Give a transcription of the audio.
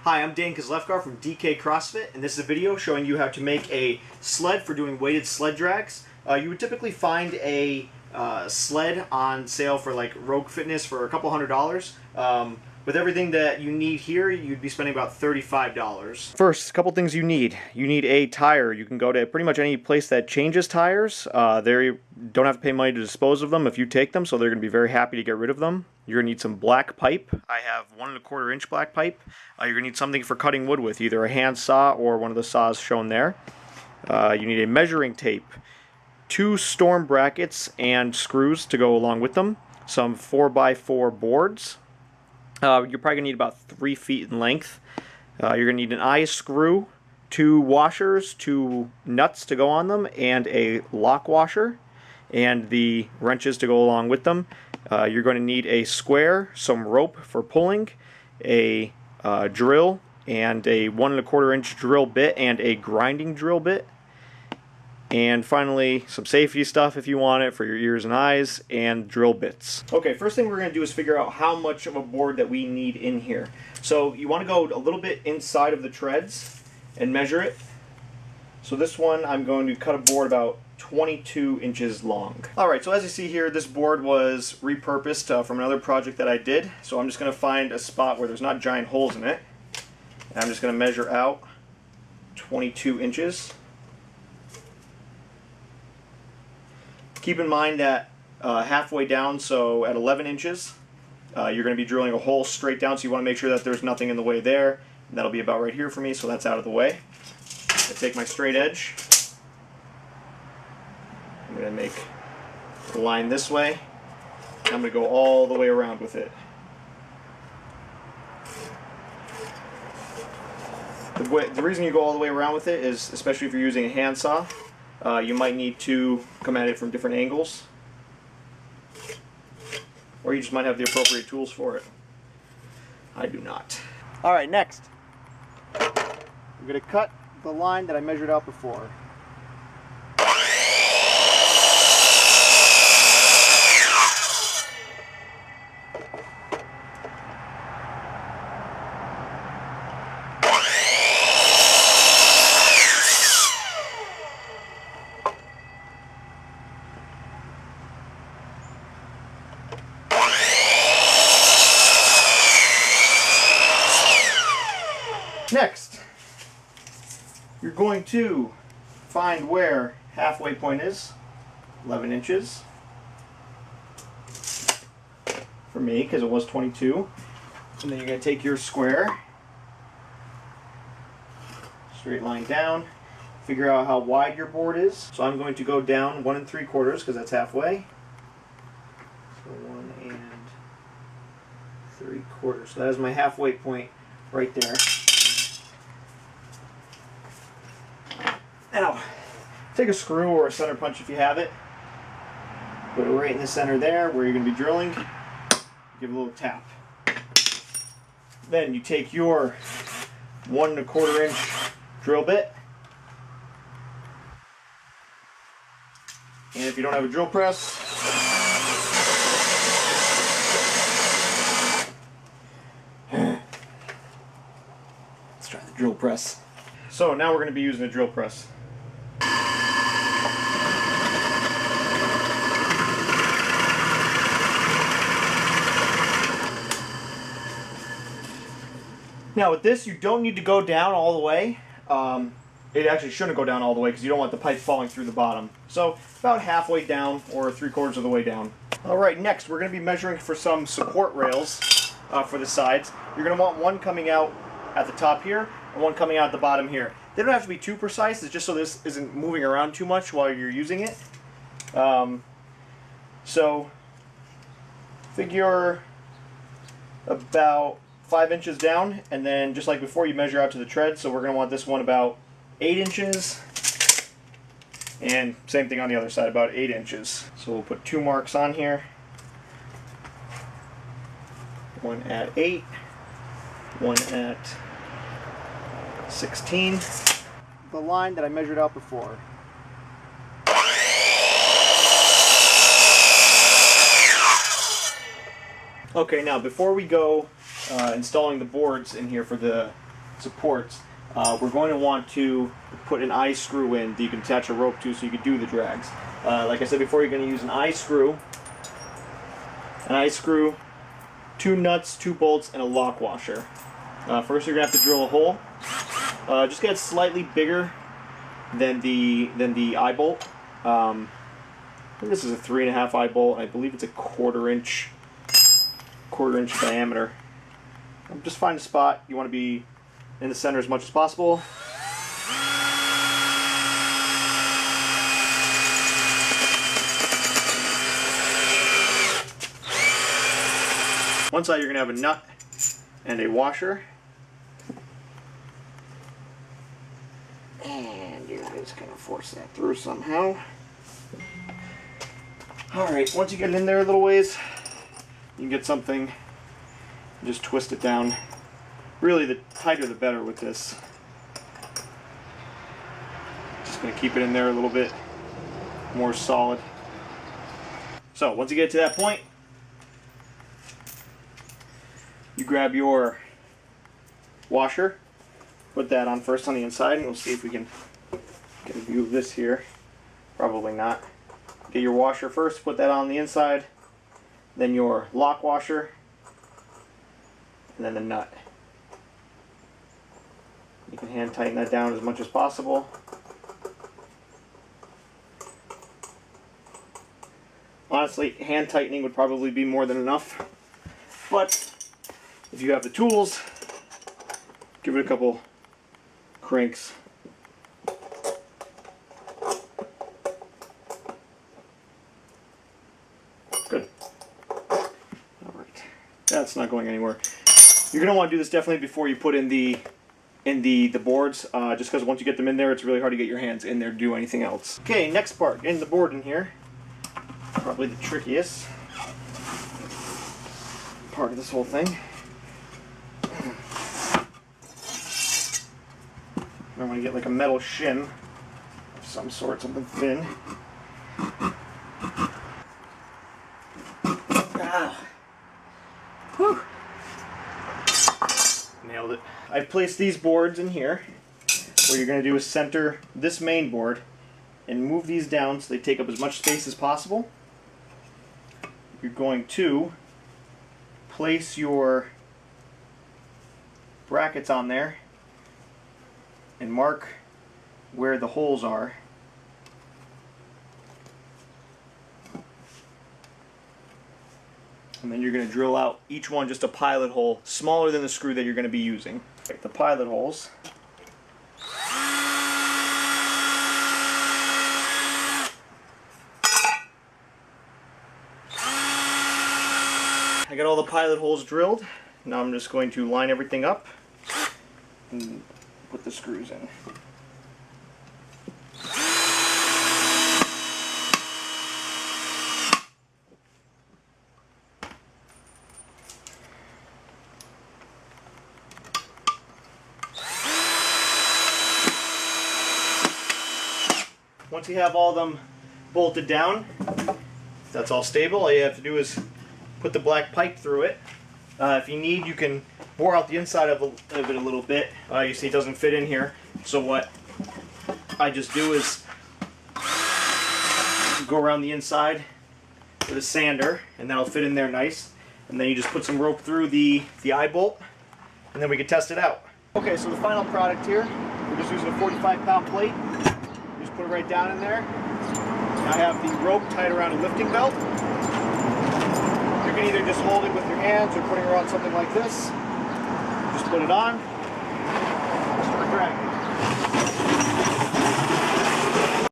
Hi, I'm Dan Kozlefkar from DK CrossFit, and this is a video showing you how to make a sled for doing weighted sled drags. You would typically find a sled on sale for like Rogue Fitness for a couple $100s. With everything that you need here, you'd be spending about $35. First, a couple things you need. You need a tire. You can go to pretty much any place that changes tires. They don't have to pay money to dispose of them if you take them, so they're going to be very happy to get rid of them. You're going to need some black pipe. I have 1 1/4 inch black pipe. You're going to need something for cutting wood with, either a hand saw or one of the saws shown there. You need a measuring tape, 2 storm brackets and screws to go along with them, some 4x4 boards. You're probably going to need about 3 feet in length. You're going to need an eye screw, 2 washers, 2 nuts to go on them, and a lock washer, and the wrenches to go along with them. You're going to need a square, some rope for pulling, a drill, and a 1 1/4 inch drill bit and a grinding drill bit. And finally, some safety stuff if you want it for your ears and eyes, and drill bits. Okay, first thing we're going to do is figure out how much of a board that we need in here. So you want to go a little bit inside of the treads and measure it. So this one, I'm going to cut a board about 22 inches long. Alright, so as you see here, this board was repurposed from another project that I did. So I'm just going to find a spot where there's not giant holes in it. And I'm just going to measure out 22 inches. Keep in mind that halfway down, so at 11 inches, you're going to be drilling a hole straight down, so you want to make sure that there's nothing in the way there. And that'll be about right here for me, so that's out of the way. I take my straight edge. I'm going to make a line this way. And I'm going to go all the way around with it. The reason you go all the way around with it is, especially if you're using a handsaw, you might need to come at it from different angles, or you just might have the appropriate tools for it. I do not. Alright, next I'm going to cut the line that I measured out before. Next, you're going to find where halfway point is, 11 inches, for me, because it was 22. And then you're going to take your square, straight line down, figure out how wide your board is. So I'm going to go down 1 3/4, because that's halfway. So 1 3/4. So that is my halfway point right there. Now, take a screw or a center punch if you have it. Put it right in the center there where you're going to be drilling. Give it a little tap. Then you take your 1 1/4 inch drill bit. And if you don't have a drill press, let's try the drill press. So now we're going to be using a drill press. Now with this, you don't need to go down all the way. It actually shouldn't go down all the way because you don't want the pipe falling through the bottom. So about halfway down or 3/4 of the way down. Alright, next we're going to be measuring for some support rails for the sides. You're going to want one coming out at the top here and one coming out at the bottom here. They don't have to be too precise, it's just so this isn't moving around too much while you're using it. So figure about 5 inches down, and then just like before, you measure out to the tread. So we're going to want this one about 8 inches, and same thing on the other side, about 8 inches. So we'll put 2 marks on here, one at 8, one at 16. The line that I measured out before. Okay, now before we go installing the boards in here for the supports, we're going to want to put an eye screw in that you can attach a rope to so you can do the drags. Like I said before, you're going to use an eye screw, 2 nuts, 2 bolts, and a lock washer. First, you're going to have to drill a hole. Just get it slightly bigger than the eye bolt. I think this is a 3.5 eye bolt. I believe it's a quarter inch diameter. Just find a spot. You want to be in the center as much as possible. One side you're going to have a nut and a washer. And you're just going to force that through somehow. Alright, once you get it in there a little ways, you can get something, just twist it down. Really, the tighter the better with this. Just going to keep it in there a little bit more solid. So, once you get to that point, you grab your washer, put that on first on the inside, and we'll see if we can get a view of this here. Probably not. Get your washer first, put that on the inside, then your lock washer, and then the nut. You can hand tighten that down as much as possible. Honestly, hand tightening would probably be more than enough, but if you have the tools, give it a couple cranks. Good. Alright. That's not going anywhere. You're going to want to do this definitely before you put in the boards, just because once you get them in there, it's really hard to get your hands in there to do anything else. Okay, next part, getting the board in here. Probably the trickiest part of this whole thing. I'm going to get like a metal shim of some sort, something thin. Ah. Whew. Nailed it. I've placed these boards in here. What you're going to do is center this main board and move these down so they take up as much space as possible. You're going to place your brackets on there and mark where the holes are. And then you're going to drill out each one just a pilot hole smaller than the screw that you're going to be using. Take the pilot holes. I got all the pilot holes drilled. Now I'm just going to line everything up and put the screws in. Once you have all of them bolted down, if that's all stable, all you have to do is put the black pipe through it. If you need, you can bore out the inside of it a little bit. You see it doesn't fit in here, so what I just do is go around the inside with a sander, and that'll fit in there nice. And then you just put some rope through the eye bolt, and then we can test it out. Okay, so the final product here, we're just using a 45-pound plate. Just put it right down in there. Now I have the rope tied around a lifting belt. You can either just hold it with your hands or putting it around something like this. Just put it on, start dragging.